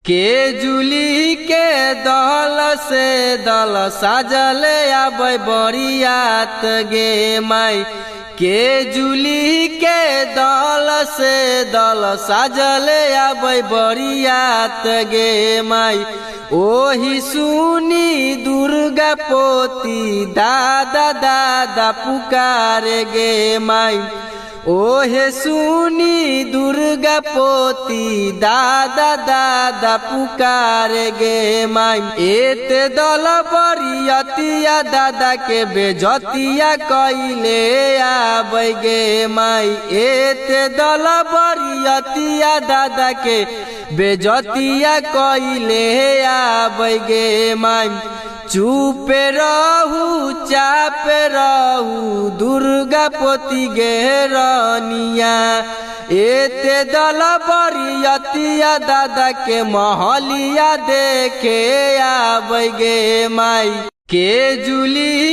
के जुली के दल से दल साजले आबै बरियात गे माई। के जुली के दल से दल साजले आबै बरियात गे माई। ओही सुनी दुर्गा पोती दादा दादा पुकारे गे माई। ओहे सुनी दुर्गा पोती दादा दादा पुकारे गे माई। एते दल बरियतिया दादा के बेजतिया कइले आबै गे माई। एते दल बरियतिया दादा के बेजतिया कइले आबै गे माई। चुप रहू चाप रहू दुर्गा पोती गे रनिया। एते दल बरियतिया दादा के महलिया देखे आबै गे माई। के जुली